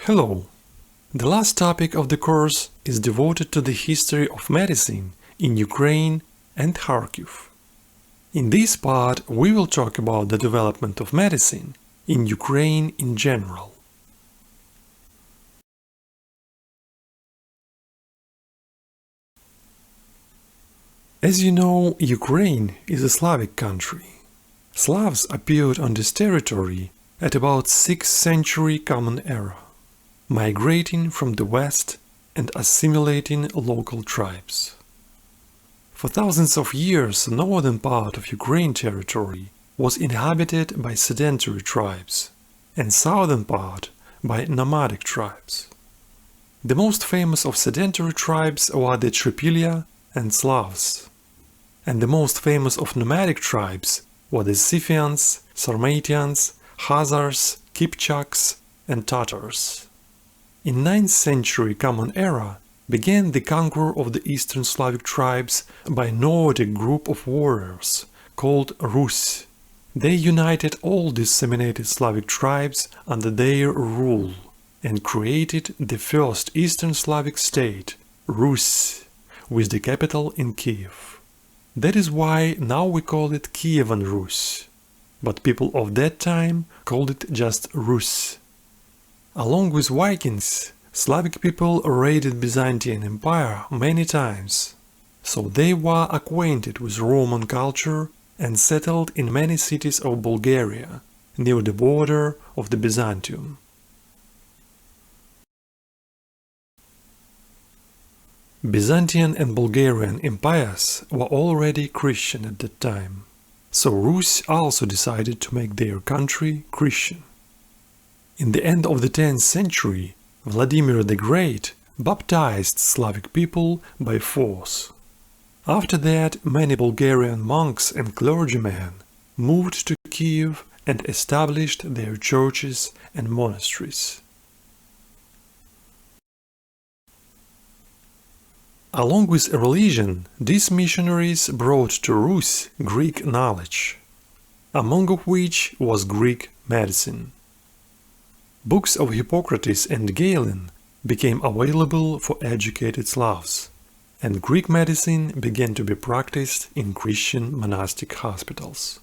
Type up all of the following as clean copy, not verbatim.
Hello! The last topic of the course is devoted to the history of medicine in Ukraine and Kharkiv. In this part we will talk about the development of medicine in Ukraine in general. As you know, Ukraine is a Slavic country. Slavs appeared on this territory at about 6th century Common Era, migrating from the west and assimilating local tribes. For thousands of years, the northern part of Ukraine territory was inhabited by sedentary tribes, and southern part by nomadic tribes. The most famous of sedentary tribes were the Tripilia and Slavs, and the most famous of nomadic tribes were the Scythians, Sarmatians, Khazars, Kipchaks, and Tatars. In 9th century Common Era began the conquer of the eastern Slavic tribes by a Nordic group of warriors called Rus. They united all disseminated Slavic tribes under their rule and created the first Eastern Slavic state, Rus, with the capital in Kiev. That is why now we call it Kievan Rus, but people of that time called it just Rus. Along with Vikings, Slavic people raided Byzantine Empire many times, so they were acquainted with Roman culture and settled in many cities of Bulgaria, near the border of the Byzantium. Byzantine and Bulgarian empires were already Christian at that time, so Rus also decided to make their country Christian. In the end of the 10th century, Vladimir the Great baptized Slavic people by force. After that, many Bulgarian monks and clergymen moved to Kiev and established their churches and monasteries. Along with religion, these missionaries brought to Rus Greek knowledge, among which was Greek medicine. Books of Hippocrates and Galen became available for educated Slavs, and Greek medicine began to be practiced in Christian monastic hospitals.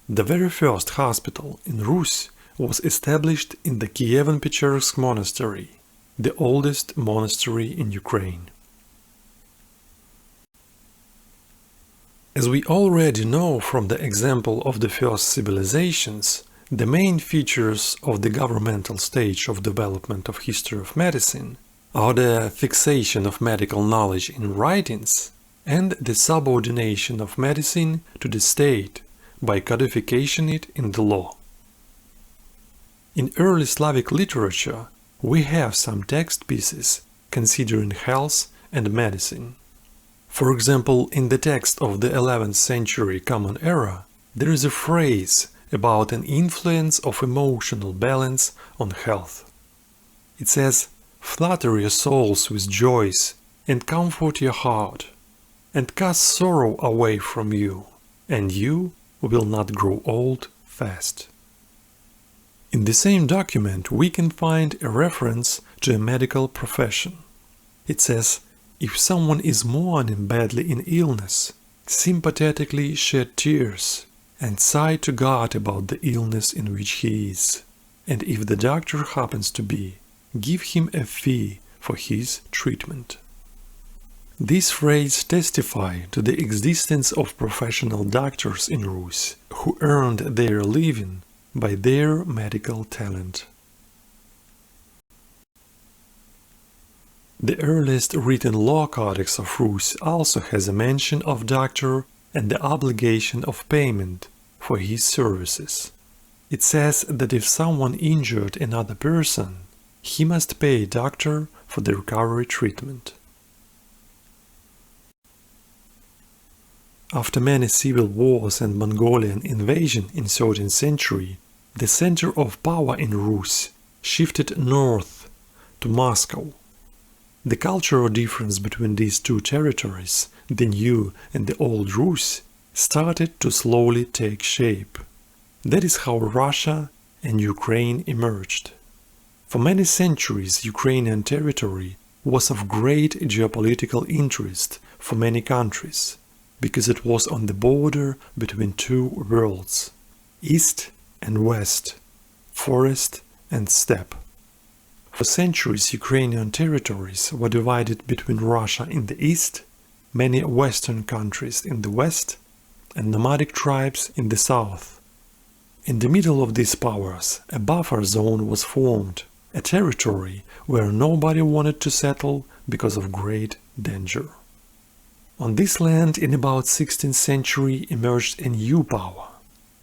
The very first hospital in Rus was established in the Kievan-Pechersk monastery, the oldest monastery in Ukraine. As we already know from the example of the first civilizations, the main features of the governmental stage of development of history of medicine are the fixation of medical knowledge in writings and the subordination of medicine to the state by codification it in the law. In early Slavic literature, we have some text pieces considering health and medicine. For example, in the text of the 11th century Common Era, there is a phrase about an influence of emotional balance on health. It says, "Flatter your souls with joys, and comfort your heart, and cast sorrow away from you, and you will not grow old fast." In the same document we can find a reference to a medical profession. It says, "If someone is mourning badly in illness, sympathetically shed tears, and sigh to God about the illness in which he is, and if the doctor happens to be, give him a fee for his treatment." This phrase testifies to the existence of professional doctors in Rus who earned their living by their medical talent. The earliest written law codex of Rus also has a mention of doctor and the obligation of payment for his services. It says that if someone injured another person, he must pay a doctor for the recovery treatment. After many civil wars and Mongolian invasion in 13th century, the center of power in Rus shifted north to Moscow. The cultural difference between these two territories, the new and the old Rus, started to slowly take shape. That is how Russia and Ukraine emerged. For many centuries, Ukrainian territory was of great geopolitical interest for many countries, because it was on the border between two worlds, East and West, forest and steppe. For centuries, Ukrainian territories were divided between Russia in the east, many Western countries in the west, and nomadic tribes in the south. In the middle of these powers, a buffer zone was formed, a territory where nobody wanted to settle because of great danger. On this land in about 16th century emerged a new power,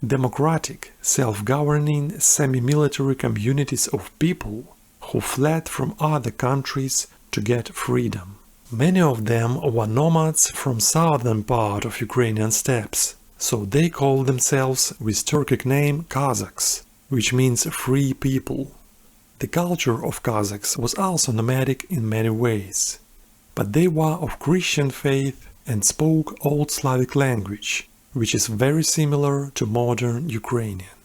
democratic, self-governing, semi-military communities of people who fled from other countries to get freedom. Many of them were nomads from southern part of Ukrainian steppes, so they called themselves with Turkic name Kazakhs, which means free people. The culture of Kazakhs was also nomadic in many ways, but they were of Christian faith and spoke Old Slavic language, which is very similar to modern Ukrainian.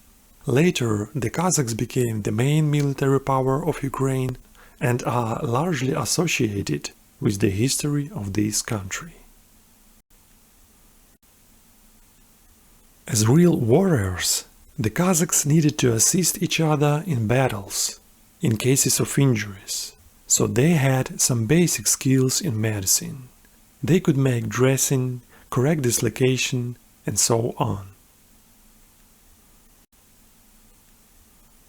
Later, the Kazakhs became the main military power of Ukraine and are largely associated with the history of this country. As real warriors, the Kazakhs needed to assist each other in battles, in cases of injuries, so they had some basic skills in medicine. They could make dressing, correct dislocation, and so on.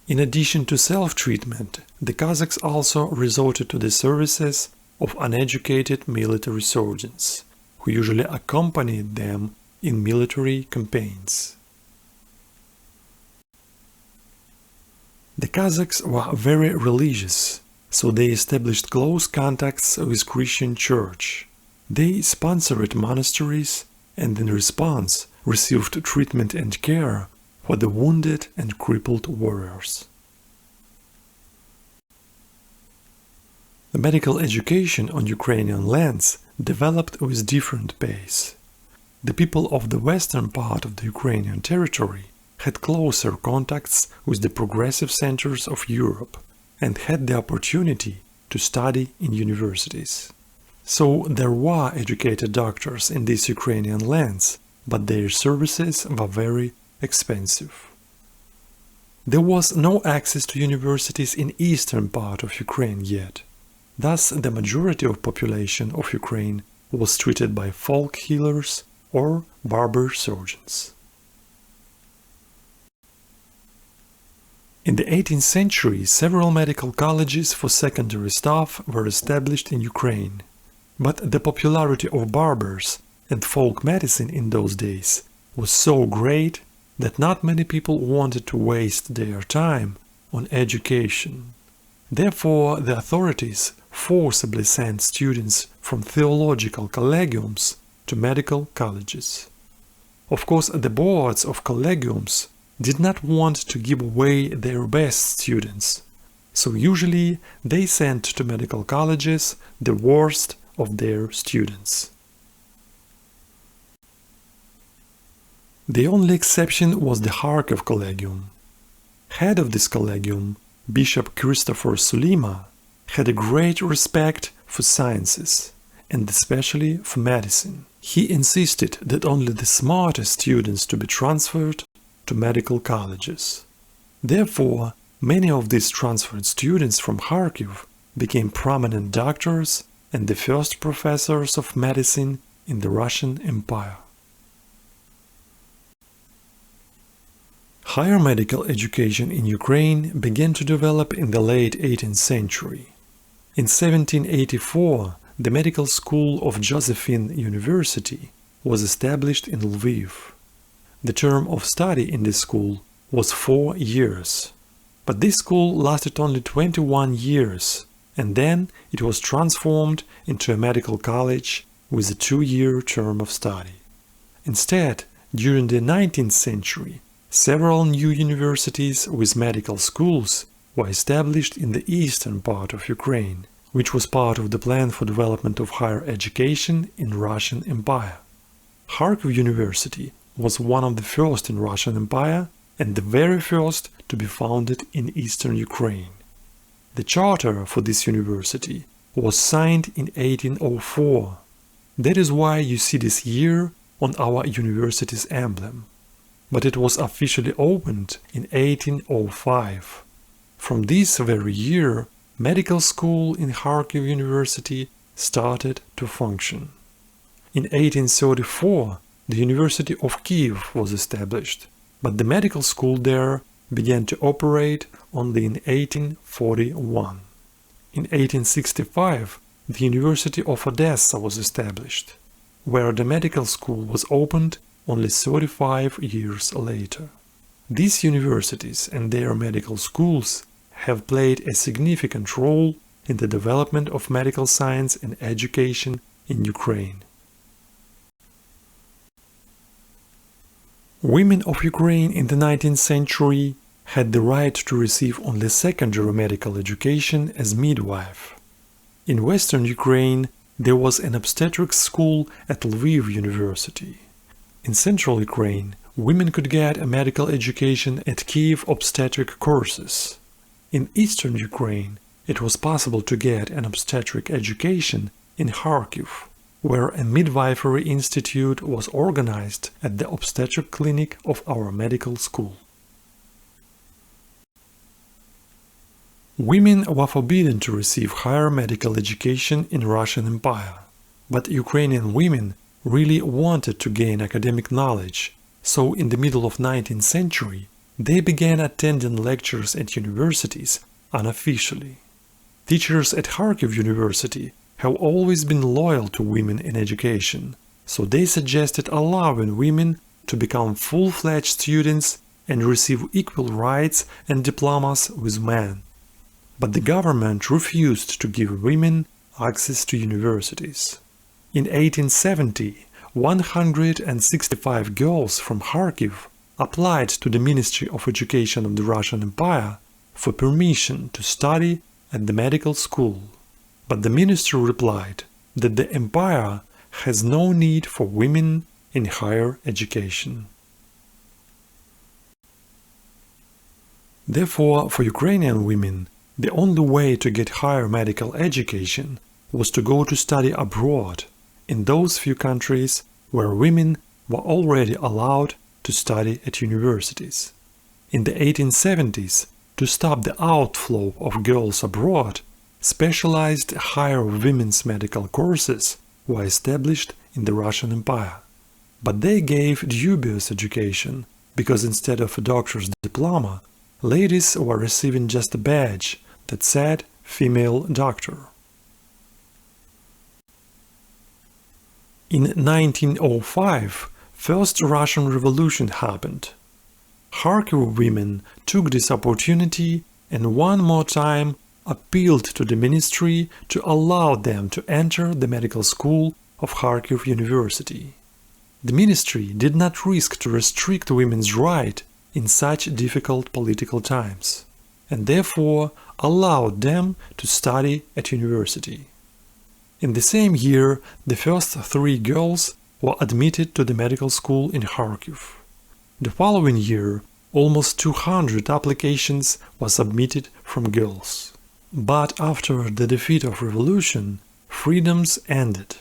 In addition to self-treatment, the Kazakhs also resorted to the services of uneducated military surgeons, who usually accompanied them in military campaigns. The Kazakhs were very religious, so they established close contacts with Christian Church. They sponsored monasteries and in response received treatment and care for the wounded and crippled warriors. The medical education on Ukrainian lands developed with different pace. The people of the western part of the Ukrainian territory had closer contacts with the progressive centers of Europe and had the opportunity to study in universities. So there were educated doctors in these Ukrainian lands, but their services were very expensive. There was no access to universities in eastern part of Ukraine yet. Thus, the majority of population of Ukraine was treated by folk healers or barber-surgeons. In the 18th century, several medical colleges for secondary staff were established in Ukraine, but the popularity of barbers and folk medicine in those days was so great that not many people wanted to waste their time on education. Therefore, the authorities forcibly sent students from theological collegiums to medical colleges. Of course, the boards of collegiums did not want to give away their best students, so usually they sent to medical colleges the worst of their students. The only exception was the Kharkiv Collegium. Head of this collegium, Bishop Christopher Sulima, had a great respect for sciences, and especially for medicine. He insisted that only the smartest students to be transferred to medical colleges. Therefore, many of these transferred students from Kharkiv became prominent doctors and the first professors of medicine in the Russian Empire. Higher medical education in Ukraine began to develop in the late 18th century. In 1784, the medical school of Josephine University was established in Lviv. The term of study in this school was 4 years, but this school lasted only 21 years, and then it was transformed into a medical college with a 2-year term of study. Instead, during the 19th century, several new universities with medical schools were established in the eastern part of Ukraine, which was part of the plan for development of higher education in Russian Empire. Kharkiv University was one of the first in Russian Empire and the very first to be founded in eastern Ukraine. The charter for this university was signed in 1804. That is why you see this year on our university's emblem. But it was officially opened in 1805. From this very year, medical school in Kharkiv University started to function. In 1834, the University of Kiev was established, but the medical school there began to operate only in 1841. In 1865, the University of Odessa was established, where the medical school was opened only 35 years later. These universities and their medical schools have played a significant role in the development of medical science and education in Ukraine. Women of Ukraine in the 19th century had the right to receive only secondary medical education as midwife. In western Ukraine, there was an obstetrics school at Lviv University. In central Ukraine, women could get a medical education at Kiev obstetric courses. In eastern Ukraine, it was possible to get an obstetric education in Kharkiv, where a midwifery institute was organized at the obstetric clinic of our medical school. Women were forbidden to receive higher medical education in Russian Empire, but Ukrainian women really wanted to gain academic knowledge, so in the middle of 19th century they began attending lectures at universities unofficially. Teachers at Kharkiv University have always been loyal to women in education, so they suggested allowing women to become full-fledged students and receive equal rights and diplomas with men. But the government refused to give women access to universities. In 1870, 165 girls from Kharkiv applied to the Ministry of Education of the Russian Empire for permission to study at the medical school. But the ministry replied that the empire has no need for women in higher education. Therefore, for Ukrainian women, the only way to get higher medical education was to go to study abroad, in those few countries where women were already allowed to study at universities. In the 1870s, to stop the outflow of girls abroad, specialized higher women's medical courses were established in the Russian Empire. But they gave dubious education, because instead of a doctor's diploma, ladies were receiving just a badge that said female doctor. In 1905, First Russian Revolution happened. Kharkiv women took this opportunity and one more time appealed to the ministry to allow them to enter the medical school of Kharkiv University. The ministry did not risk to restrict women's right in such difficult political times, and therefore allowed them to study at university. In the same year, the first 3 girls were admitted to the medical school in Kharkiv. The following year, almost 200 applications were submitted from girls. But after the defeat of revolution, freedoms ended.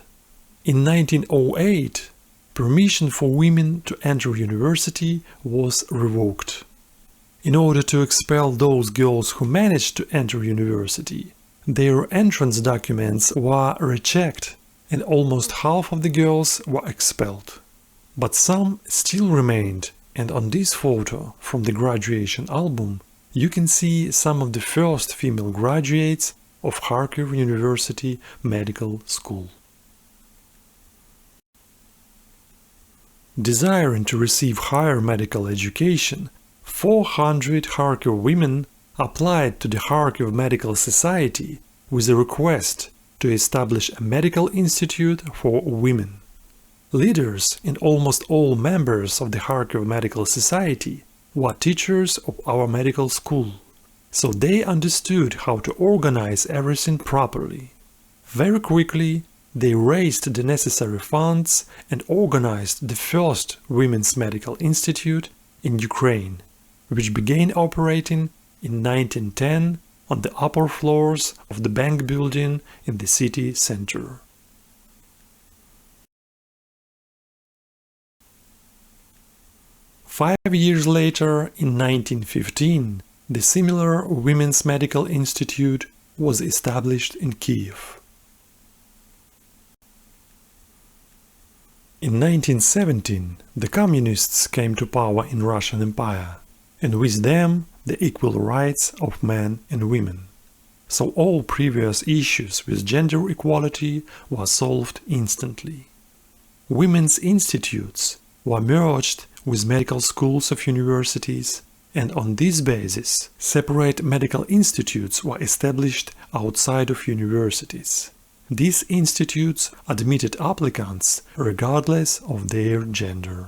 In 1908, permission for women to enter university was revoked. In order to expel those girls who managed to enter university, their entrance documents were rechecked and almost half of the girls were expelled. But some still remained, and on this photo from the graduation album you can see some of the first female graduates of Kharkiv University Medical School. Desiring to receive higher medical education, 400 Kharkiv women applied to the Kharkiv Medical Society with a request to establish a medical institute for women. Leaders and almost all members of the Kharkiv Medical Society were teachers of our medical school, so they understood how to organize everything properly. Very quickly, they raised the necessary funds and organized the first Women's Medical Institute in Ukraine, which began operating in 1910 on the upper floors of the bank building in the city center. Five years later, in 1915, the similar Women's Medical Institute was established in Kiev. In 1917, the Communists came to power in Russian Empire, and with them the equal rights of men and women. So all previous issues with gender equality were solved instantly. Women's institutes were merged with medical schools of universities, and on this basis separate medical institutes were established outside of universities. These institutes admitted applicants regardless of their gender.